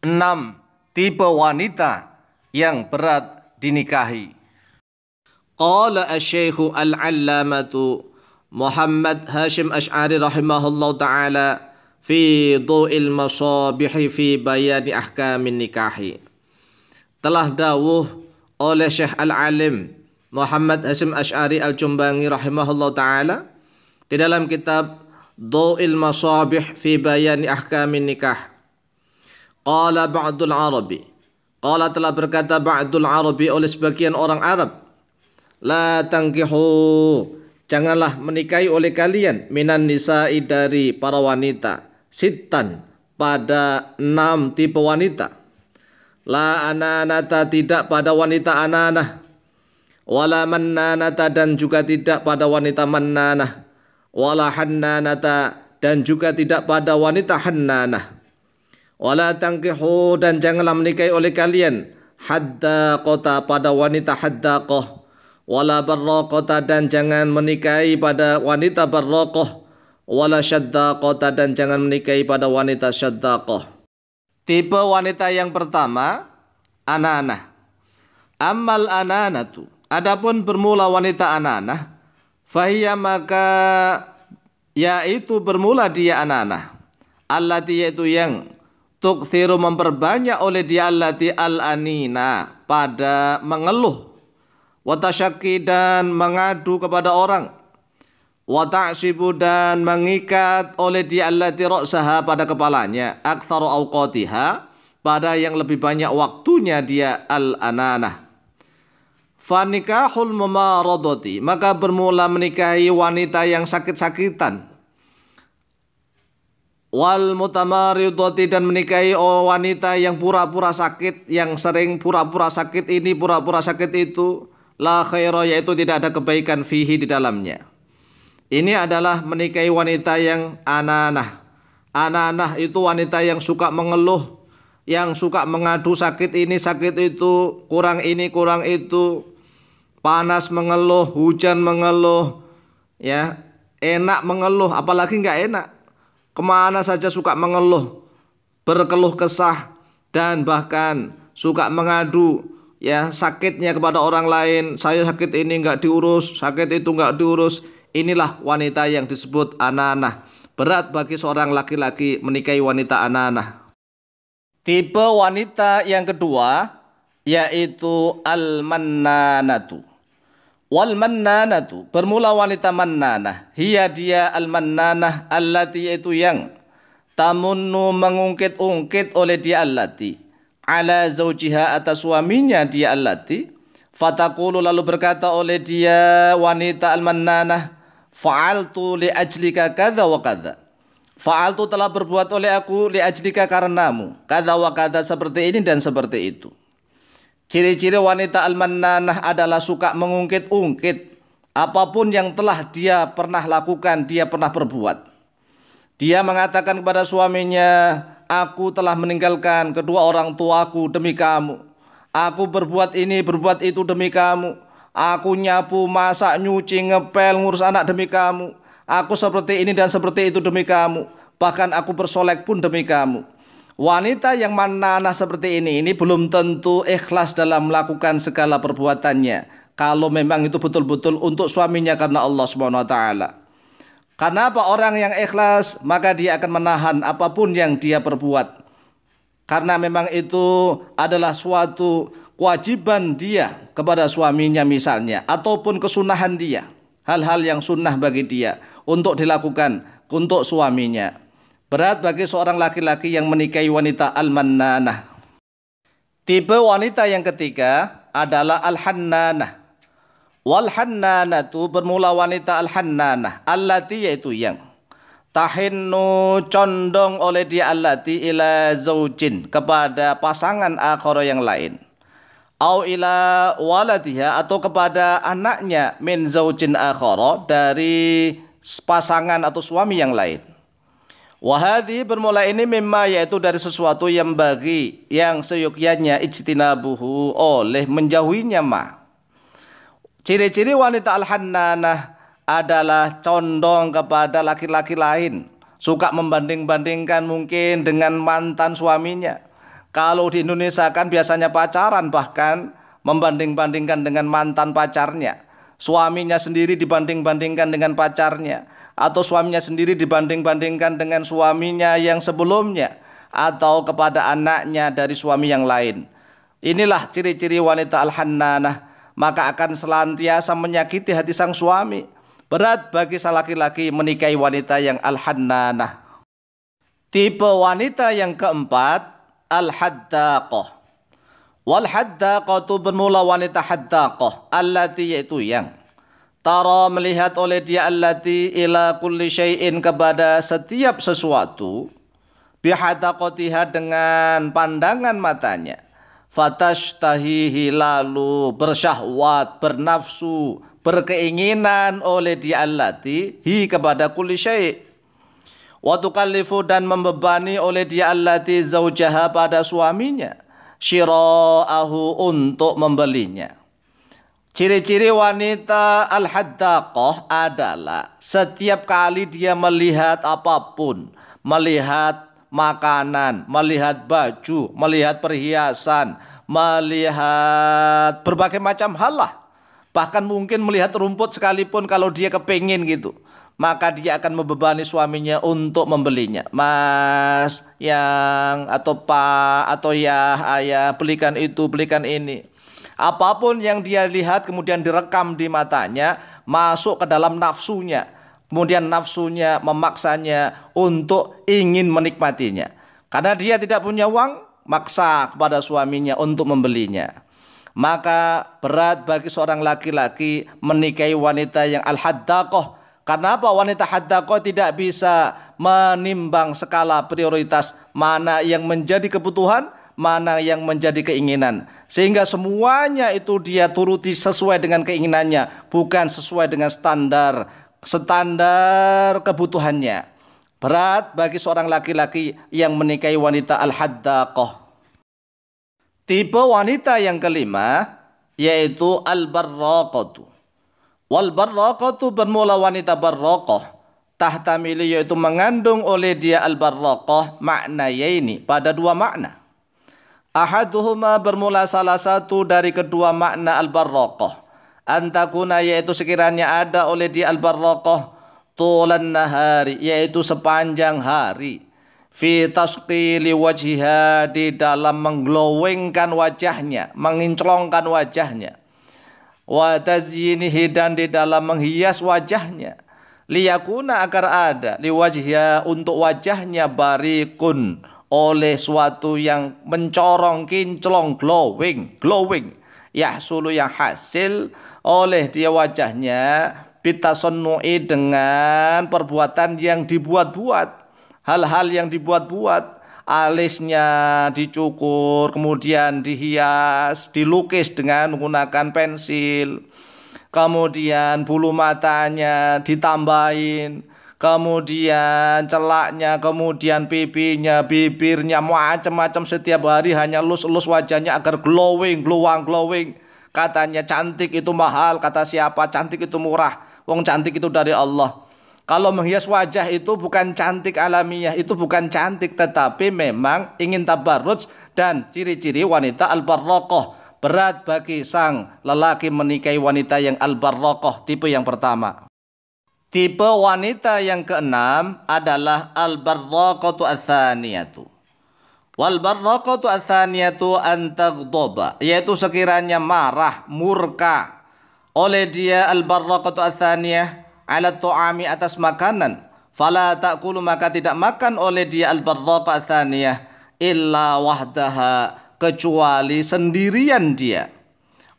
6. Tipe wanita yang berat dinikahi. Qala asy-syaikhu al-allamatu Muhammad Hashim Asy'ari rahimahullah ta'ala fi Dhu'il Masabih fi bayani ahkamin nikahi. Telah dawuh oleh Syekh Al-Alim Muhammad Hashim Asy'ari Al-Jumbangi rahimahullah ta'ala di dalam kitab Dhu'il Masabih fi bayani ahkamin nikah. Qala ba'dul Arabi. Qala telah berkata ba'dul Arabi oleh sebagian orang Arab. La tankihu, janganlah menikahi oleh kalian minan nisa'i dari para wanita. Sittan, pada 6 tipe wanita. La ananata, tidak pada wanita ananah. Wala mannanata, dan juga tidak pada wanita mannanah. Wala hannanata, dan juga tidak pada wanita hannanah. Wala tankihu, dan janganlah menikahi oleh kalian haddaqata, pada wanita haddaqah. Wala barraqata, dan jangan menikahi pada wanita barraqah. Wala syaddaqata, dan jangan menikahi pada wanita syaddaqah. Tipe wanita yang pertama, ananah. Ammal ananatu, adapun bermula wanita ananah, fahiya, maka yaitu bermula dia ananah, allati, yaitu yang tukthiru, memperbanyak oleh dia, allati al-anina, pada mengeluh, watasyaki, dan mengadu kepada orang, wata'sibu, dan mengikat oleh dia, allati ra'saha, pada kepalanya, aktsaru awqatiha, pada yang lebih banyak waktunya dia al-ananah. Fanikahul mumaradati, maka bermula menikahi wanita yang sakit-sakitan. Wal mutamaridati, dan menikahi wanita yang pura-pura sakit, yang sering pura-pura sakit ini, pura-pura sakit itu. La khaira, yaitu tidak ada kebaikan fihi, di dalamnya. Ini adalah menikahi wanita yang ananah. Ananah itu wanita yang suka mengeluh, yang suka mengadu sakit ini, sakit itu, kurang ini, kurang itu. Panas mengeluh, hujan mengeluh, ya, enak mengeluh, apalagi nggak enak. Kemana saja suka mengeluh, berkeluh kesah, dan bahkan suka mengadu, ya, sakitnya kepada orang lain. Saya sakit ini nggak diurus, sakit itu nggak diurus. Inilah wanita yang disebut ananah. Berat bagi seorang laki-laki menikahi wanita ananah. Tipe wanita yang kedua yaitu al-mannanatu. Wal mannanatu, bermula wanita mannanah, hiya, dia al-mannanah, allati, yaitu yang tamunnu, mengungkit-ungkit oleh dia allati, ala zaujiha, atas suaminya dia allati. Fataqulu, lalu berkata oleh dia wanita al-mannanah, fa'altu li ajlika kadza wa kadza. Fa'altu, telah berbuat oleh aku, li ajlika, karenamu, kadza wa kadza, seperti ini dan seperti itu. Ciri-ciri wanita al-mannanah adalah suka mengungkit-ungkit apapun yang telah dia pernah lakukan, dia pernah perbuat. Dia mengatakan kepada suaminya, aku telah meninggalkan kedua orang tuaku demi kamu. Aku berbuat ini, berbuat itu demi kamu. Aku nyapu, masak, nyuci, ngepel, ngurus anak demi kamu. Aku seperti ini dan seperti itu demi kamu. Bahkan aku bersolek pun demi kamu. Wanita yang mannanah seperti ini belum tentu ikhlas dalam melakukan segala perbuatannya. Kalau memang itu betul-betul untuk suaminya karena Allah Subhanahu wa taala. Karena apa? Orang yang ikhlas maka dia akan menahan apapun yang dia perbuat. Karena memang itu adalah suatu kewajiban dia kepada suaminya misalnya, ataupun kesunahan dia. Hal-hal yang sunnah bagi dia untuk dilakukan untuk suaminya. Berat bagi seorang laki-laki yang menikahi wanita al-mannanah. Tipe wanita yang ketiga adalah al-hannanah. Wal hannanatu, bermula wanita al-hannanah, allati, yaitu yang tahinnu, condong oleh dia allati ila zaujin, kepada pasangan akhara yang lain. Au ila waladiha, atau kepada anaknya, min zaujin akhara, dari pasangan atau suami yang lain. Wahadi, bermula ini mimma, yaitu dari sesuatu yang bagi, yang seyukyanya ijtinabuhu, oleh menjauhinya ma. Ciri-ciri wanita al-hannanah adalah condong kepada laki-laki lain, suka membanding-bandingkan mungkin dengan mantan suaminya, Kalau di Indonesia kan biasanya pacaran, bahkan membanding-bandingkan dengan mantan pacarnya. Suaminya sendiri dibanding-bandingkan dengan pacarnya, atau suaminya sendiri dibanding-bandingkan dengan suaminya yang sebelumnya, atau kepada anaknya dari suami yang lain. Inilah ciri-ciri wanita al-hannanah, maka akan senantiasa menyakiti hati sang suami. Berat bagi sang laki-laki menikahi wanita yang al-hannanah. Tipe wanita yang keempat, al-haddaqah. Wal haddaqah itu bermula wanita haddaqah, allati yaitu yang tara melihat oleh dia, allati ila kulli syai'in kepada setiap sesuatu, bihadaqatiha dengan pandangan matanya, fatashtahihi lalu bersyahwat, bernafsu, berkeinginan oleh dia, allati hi kepada kulli syai'. Wa tukallifu dan membebani oleh dia, allati zaujaha pada suaminya, syira'ahu untuk membelinya. Ciri-ciri wanita al-haddaqah adalah setiap kali dia melihat apapun, melihat makanan, melihat baju, melihat perhiasan, melihat berbagai macam hal lah, bahkan mungkin melihat rumput sekalipun kalau dia kepingin gitu, maka dia akan membebani suaminya untuk membelinya. Mas, yang, atau pak, atau ya, ayah, belikan itu, belikan ini. Apapun yang dia lihat kemudian direkam di matanya, masuk ke dalam nafsunya. Kemudian nafsunya memaksanya untuk ingin menikmatinya. Karena dia tidak punya uang, maksa kepada suaminya untuk membelinya. Maka berat bagi seorang laki-laki menikahi wanita yang al-haddaqah. Karena apa? Wanita haddaqah tidak bisa menimbang skala prioritas mana yang menjadi kebutuhan, mana yang menjadi keinginan. Sehingga semuanya itu dia turuti sesuai dengan keinginannya, bukan sesuai dengan standar kebutuhannya. Berat bagi seorang laki-laki yang menikahi wanita al-haddaqah. Tipe wanita yang kelima yaitu al-barraqatu. Wal barraqatu bermula wanita barraqah, tahtamili yaitu mengandung oleh dia al-barraqah maknayaini, pada dua makna. Ahaduhuma bermula salah satu dari kedua makna al-barraqah, antakuna yaitu sekiranya ada oleh dia al-barraqah tulan nahari yaitu sepanjang hari, fi tasqili wajhiha di dalam mengglowingkan wajahnya, menginclongkan wajahnya, wa tazyinihi dan di dalam menghias wajahnya, liyakuna agar ada liwajhiha untuk wajahnya barikun oleh suatu yang mencorong, kinclong, glowing, yahsulu yang hasil oleh dia wajahnya, bitasannu'i dengan perbuatan yang dibuat-buat, hal-hal yang dibuat-buat. Alisnya dicukur, kemudian dihias, dilukis dengan menggunakan pensil, kemudian bulu matanya ditambahin, kemudian celaknya, kemudian pipinya, bibirnya, macam-macam. Setiap hari hanya lus-lus wajahnya agar glowing. Katanya cantik itu mahal, kata siapa? Cantik itu murah, wong cantik itu dari Allah. Kalau menghias wajah itu bukan cantik alamiah, itu bukan cantik, tetapi memang ingin tabarruj dan ciri-ciri wanita al-barraqah. Berat bagi sang lelaki menikahi wanita yang al-barraqah, tipe yang pertama. Tipe wanita yang keenam adalah al-barraqatu ats-tsaniyatu. Wal barraqatu ats-tsaniyatu an taghdaba, yaitu sekiranya marah, murka oleh dia al-barraqatu ats-tsaniyah ala tu'ami atas makanan, fala ta'kulu maka tidak makan oleh dia al-barraqah ats-tsaniyah illa wahdaha kecuali sendirian dia.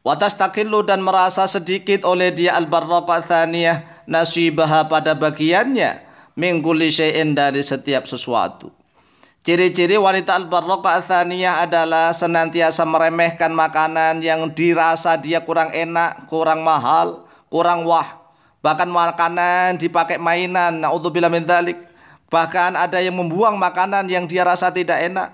Wa tastaqillu dan merasa sedikit oleh dia al-barraqah ats-tsaniyah nasibaha pada bagiannya min kulli syai'in dari setiap sesuatu. Ciri-ciri wanita al-barraqah ats-tsaniyah adalah senantiasa meremehkan makanan yang dirasa dia kurang enak, kurang mahal, kurang wah. Bahkan makanan dipakai mainan, naudzubillah min dzalik. Bahkan ada yang membuang makanan yang dia rasa tidak enak.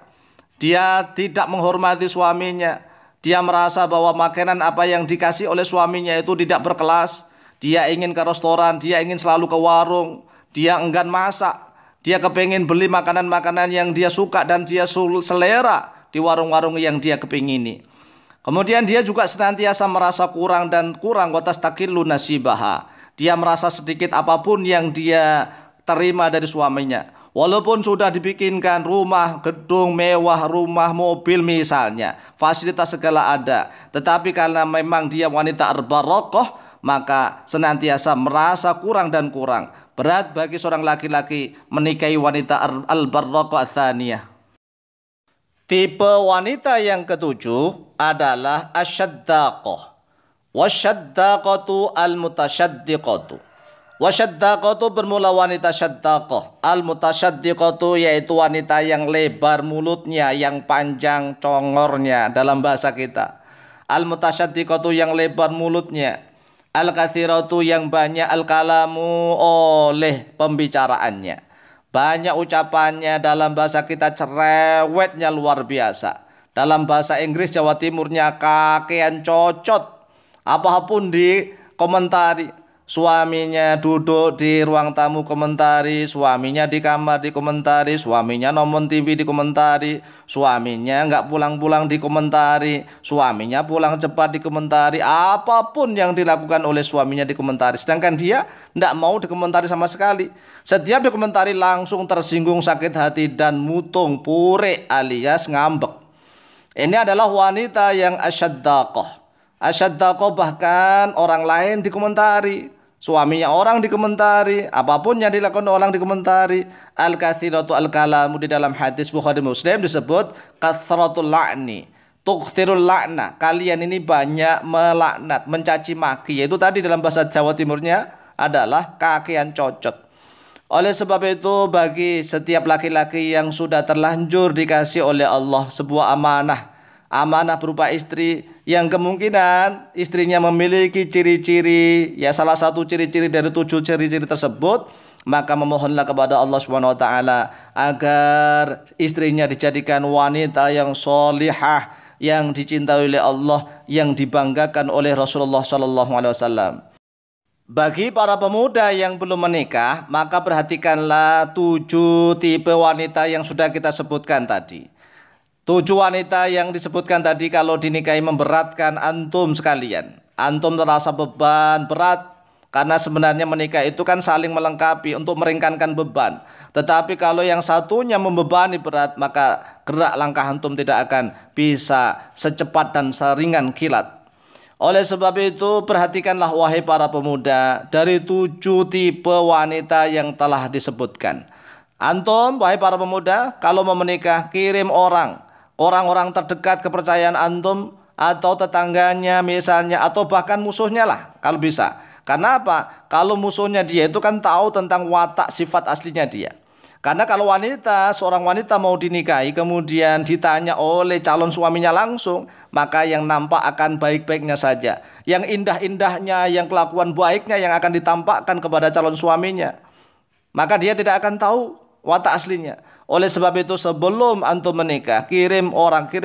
Dia tidak menghormati suaminya. Dia merasa bahwa makanan apa yang dikasih oleh suaminya itu tidak berkelas. Dia ingin ke restoran, dia ingin selalu ke warung, dia enggan masak. Dia kepingin beli makanan-makanan yang dia suka dan dia selera. di warung-warung yang dia kepingini. Kemudian dia juga senantiasa merasa kurang dan kurang, wa tastaqillu nasibaha. Dia merasa sedikit apapun yang dia terima dari suaminya. Walaupun sudah dibikinkan rumah, gedung mewah, rumah, mobil misalnya, fasilitas segala ada, tetapi karena memang dia wanita al-barokah, maka senantiasa merasa kurang dan kurang. Berat bagi seorang laki-laki menikahi wanita al-barokah tsaniyah. Tipe wanita yang ketujuh adalah asyaddaqah. Wasyaddaqatu al-mutasyaddiqatu. Wasyaddaqatu bermula wanita syaddaqah. Al-mutasyaddiqatu yaitu wanita yang lebar mulutnya, yang panjang congornya dalam bahasa kita. Al-mutasyaddiqatu yang lebar mulutnya. Al-kathiratu yang banyak al-kalamu oleh pembicaraannya. Banyak ucapannya, dalam bahasa kita cerewetnya luar biasa. Dalam bahasa Inggris Jawa Timurnya kakean cocot. Apapun dikomentari. Suaminya duduk di ruang tamu komentari, suaminya di kamar dikomentari, suaminya nonton TV dikomentari, suaminya nggak pulang-pulang dikomentari, suaminya pulang cepat dikomentari, apapun yang dilakukan oleh suaminya dikomentari. Sedangkan dia nggak mau dikomentari sama sekali. Setiap dikomentari langsung tersinggung, sakit hati dan mutung pure alias ngambek. Ini adalah wanita yang asyaddaqah. Asyaddaqah bahkan orang lain dikomentari. Suaminya orang dikomentari, apapun yang dilakukan orang dikomentari. Al-kathiratu al-kalamu di dalam hadis Bukhari Muslim disebut kathratul la'ni, tukthirul la'na. Kalian ini banyak melaknat, mencaci maki. Yaitu tadi dalam bahasa Jawa Timurnya adalah kakean cocot. Oleh sebab itu bagi setiap laki-laki yang sudah terlanjur dikasih oleh Allah sebuah amanah berupa istri yang kemungkinan istrinya memiliki ciri-ciri, ya salah satu ciri-ciri dari 7 ciri-ciri tersebut, maka memohonlah kepada Allah Subhanahu wa taala agar istrinya dijadikan wanita yang sholihah, yang dicintai oleh Allah, yang dibanggakan oleh Rasulullah sallallahu alaihi wasallam. Bagi para pemuda yang belum menikah, maka perhatikanlah 7 tipe wanita yang sudah kita sebutkan tadi. 7 wanita yang disebutkan tadi kalau dinikahi memberatkan antum sekalian. Antum terasa beban berat karena sebenarnya menikah itu kan saling melengkapi untuk meringankan beban. Tetapi kalau yang satunya membebani berat, maka gerak langkah antum tidak akan bisa secepat dan seringan kilat. Oleh sebab itu perhatikanlah wahai para pemuda dari 7 tipe wanita yang telah disebutkan. Antum wahai para pemuda kalau mau menikah, kirim orang-orang terdekat kepercayaan antum atau tetangganya misalnya, atau bahkan musuhnya lah kalau bisa. Karena apa? Kalau musuhnya dia itu kan tahu tentang watak sifat aslinya dia. Karena kalau seorang wanita mau dinikahi kemudian ditanya oleh calon suaminya langsung, maka yang nampak akan baik-baiknya saja. Yang indah-indahnya, yang kelakuan baiknya yang akan ditampakkan kepada calon suaminya. Maka dia tidak akan tahu watak aslinya. Oleh sebab itu sebelum antum menikah, kirim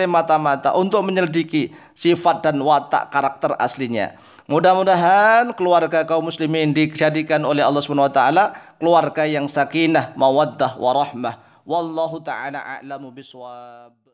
mata-mata untuk menyelidiki sifat dan watak karakter aslinya. Mudah-mudahan keluarga kaum muslimin dijadikan oleh Allah Subhanahu wa taala keluarga yang sakinah, mawaddah warahmah. Wallahu taala a'lamu bishawab.